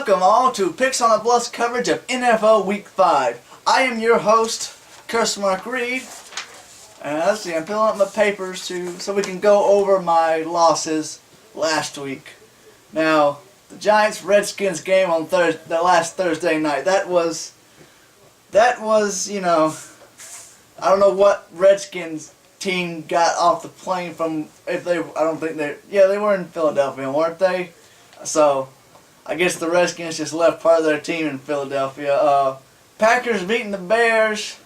Welcome all to Picks.On the Bluff's coverage of NFL Week 5. I am your host, Curse Mark Reed. And let's see, I'm filling up my papers so we can go over my losses last week. Now, the Giants-Redskins game on the last Thursday night, that was, you know, I don't know what Redskins team got off the plane from, they were in Philadelphia, weren't they? So, I guess the Redskins just left part of their team in Philadelphia. Packers beating the Bears.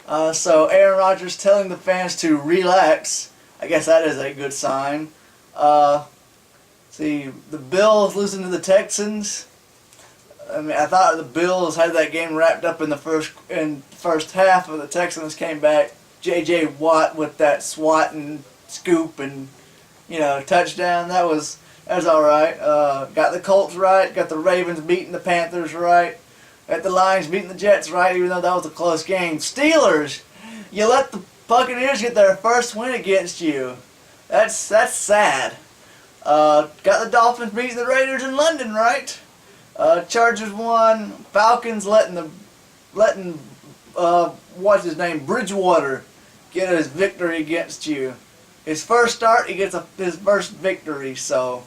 So Aaron Rodgers telling the fans to relax. I guess that is a good sign. See, the Bills losing to the Texans. I mean, I thought the Bills had that game wrapped up in the first half, but the Texans came back. J.J. Watt with that swat and scoop and, touchdown. That was all right. Got the Colts right. Got the Ravens beating the Panthers right. Got the Lions beating the Jets right, even though that was a close game. Steelers, you let the Buccaneers get their first win against you. That's sad. Got the Dolphins beating the Raiders in London right. Chargers won. Falcons letting what's his name, Bridgewater, get his victory against you. His first start, he gets his first victory. So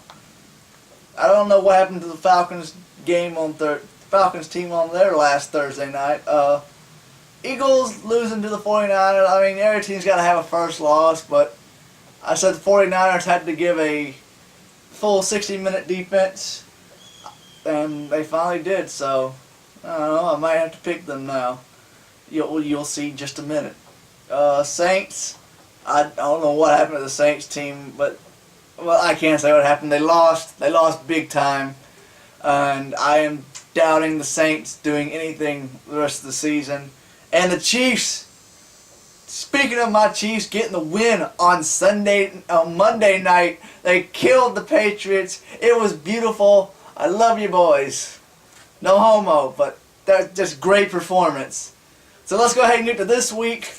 I don't know what happened to the Falcons game on Falcons team on their last Thursday night. Eagles losing to the 49ers. I mean, every team's got to have a first loss, but I said the 49ers had to give a full 60-minute defense, and they finally did. So I don't know. I might have to pick them now. You'll see in just a minute. Saints. I don't know what happened to the Saints team, but I can't say what happened. They lost. They lost big time, and I am doubting the Saints doing anything the rest of the season. And the Chiefs. Speaking of my Chiefs getting the win on Monday night, they killed the Patriots. It was beautiful. I love you boys. No homo, but that's just great performance. So let's go ahead and get to this week.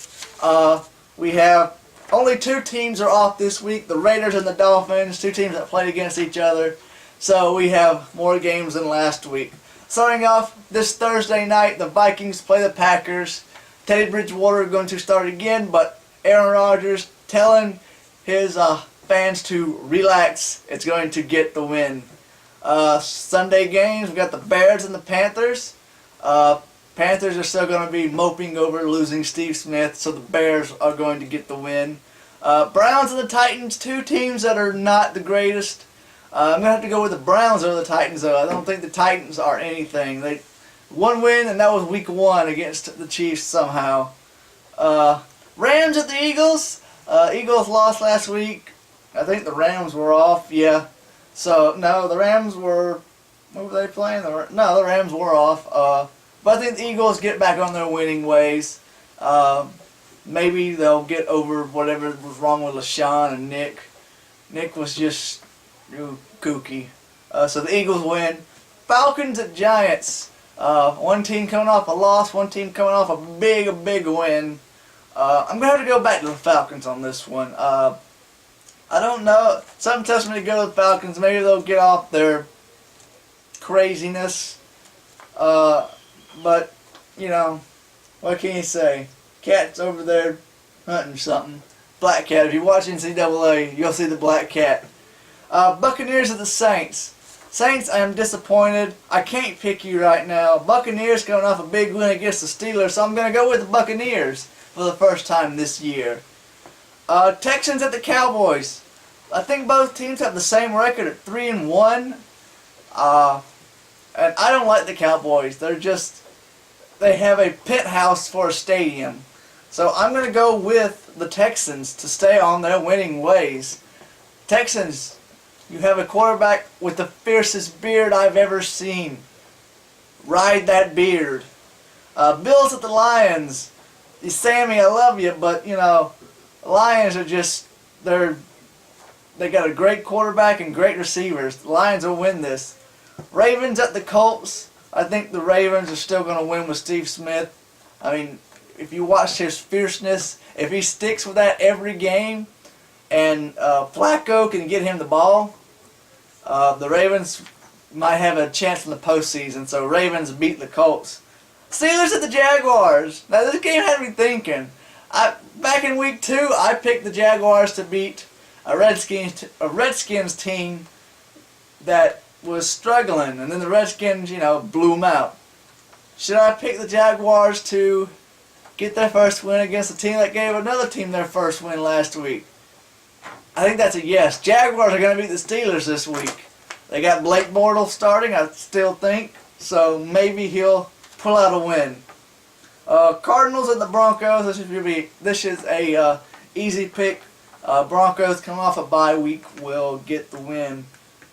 We have only two teams are off this week, the Raiders and the Dolphins, two teams that played against each other. So we have more games than last week. Starting off this Thursday night, the Vikings play the Packers. Teddy Bridgewater is going to start again, but Aaron Rodgers telling his fans to relax. It's going to get the win. Sunday games, we've got the Bears and the Panthers. Panthers are still going to be moping over losing Steve Smith, so the Bears are going to get the win. Browns and the Titans, two teams that are not the greatest. I'm going to have to go with the Browns over the Titans, though. I don't think the Titans are anything. They one win, and that was week 1 against the Chiefs somehow. Rams at the Eagles. Eagles lost last week. I think the Rams were off, yeah. So, no, the Rams were... What were they playing? No, the Rams were off. But I think the Eagles get back on their winning ways. Maybe they'll get over whatever was wrong with LaShawn and Nick. Nick was just kooky. So the Eagles win. Falcons at Giants. One team coming off a loss, one team coming off a big win. I'm going to have to go back to the Falcons on this one. I don't know. Something tells me to go to the Falcons. Maybe they'll get off their craziness. But, what can you say? Cat's over there hunting something. Black cat. If you watch NCAA, you'll see the black cat. Buccaneers at the Saints. Saints, I am disappointed. I can't pick you right now. Buccaneers coming off a big win against the Steelers, so I'm going to go with the Buccaneers for the first time this year. Texans at the Cowboys. I think both teams have the same record at 3-1. And I don't like the Cowboys. They have a penthouse for a stadium. So I'm going to go with the Texans to stay on their winning ways. Texans, you have a quarterback with the fiercest beard I've ever seen. Ride that beard. Bills at the Lions. Sammy, I love you, but, the Lions are just, they got a great quarterback and great receivers. The Lions will win this. Ravens at the Colts. I think the Ravens are still going to win with Steve Smith. I mean, if you watch his fierceness, if he sticks with that every game, and Flacco can get him the ball, the Ravens might have a chance in the postseason. So Ravens beat the Colts. Steelers at the Jaguars. Now this game had me thinking. Back in week 2, I picked the Jaguars to beat a Redskins team that was struggling, and then the Redskins, blew them out. Should I pick the Jaguars to get their first win against a team that gave another team their first win last week? I think that's a yes. Jaguars are going to beat the Steelers this week. They got Blake Bortles starting, I still think, so maybe he'll pull out a win. Cardinals and the Broncos. This is a easy pick. Broncos coming off a bye week will get the win.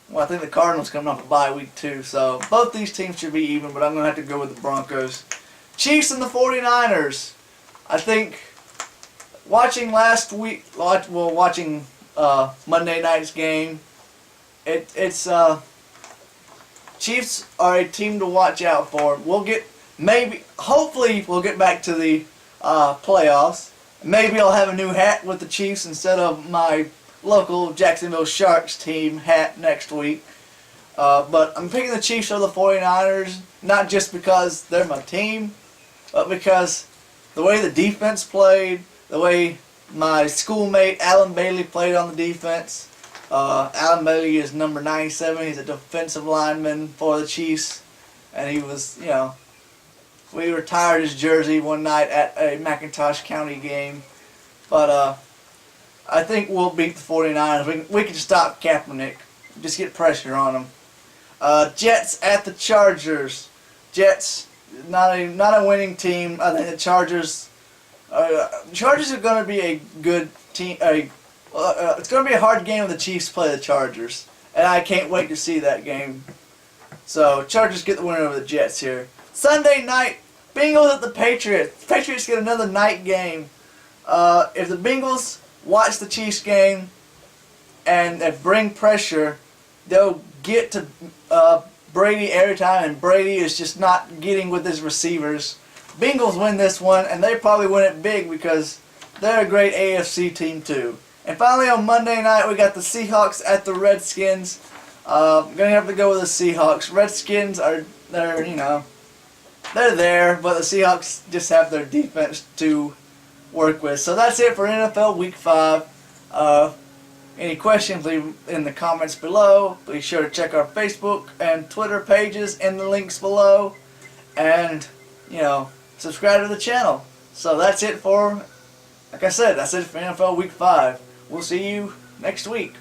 Well, I think the Cardinals coming off a bye week too. So both these teams should be even, but I'm going to have to go with the Broncos. Chiefs and the 49ers. I think watching Monday night's game, it's Chiefs are a team to watch out for. Hopefully we'll get back to the playoffs. Maybe I'll have a new hat with the Chiefs instead of my local Jacksonville Sharks team hat next week. But I'm picking the Chiefs over the 49ers, not just because they're my team, but because the way the defense played, the way my schoolmate Alan Bailey played on the defense. Alan Bailey is number 97. He's a defensive lineman for the Chiefs. And he was, we retired his jersey one night at a McIntosh County game. But I think we'll beat the 49ers. We can stop Kaepernick. Just get pressure on them. Jets at the Chargers. Jets, not a winning team. I think the Chargers are going to be a good team. It's going to be a hard game when the Chiefs play the Chargers. And I can't wait to see that game. So, Chargers get the winner over the Jets here. Sunday night, Bengals at the Patriots. The Patriots get another night game. If the Bengals watch the Chiefs game and they bring pressure, they'll get to Brady every time, and Brady is just not getting with his receivers. Bengals win this one, and they probably win it big because they're a great AFC team too. And finally on Monday night, we got the Seahawks at the Redskins. I'm going to have to go with the Seahawks. Redskins they're there, but the Seahawks just have their defense to work with. So that's it for NFL Week 5. Any questions, leave in the comments below. Be sure to check our Facebook and Twitter pages in the links below. And, subscribe to the channel. So that's it for, like I said, that's it for NFL Week 5. We'll see you next week.